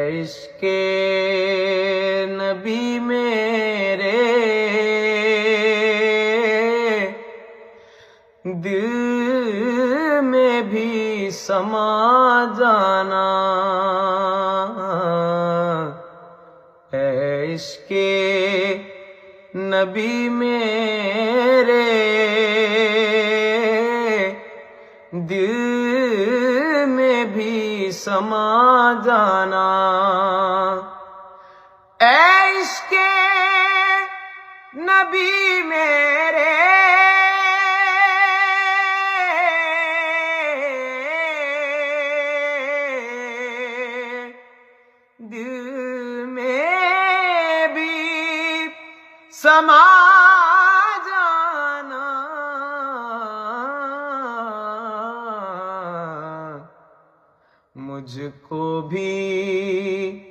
عشق نبی میرے دل میں بھی سما جانا، اے عشق نبی میرے دل میں بھی سما جانا، اے عشق نبی میرے دل میں بھی سما جانا، مجھ کو بھی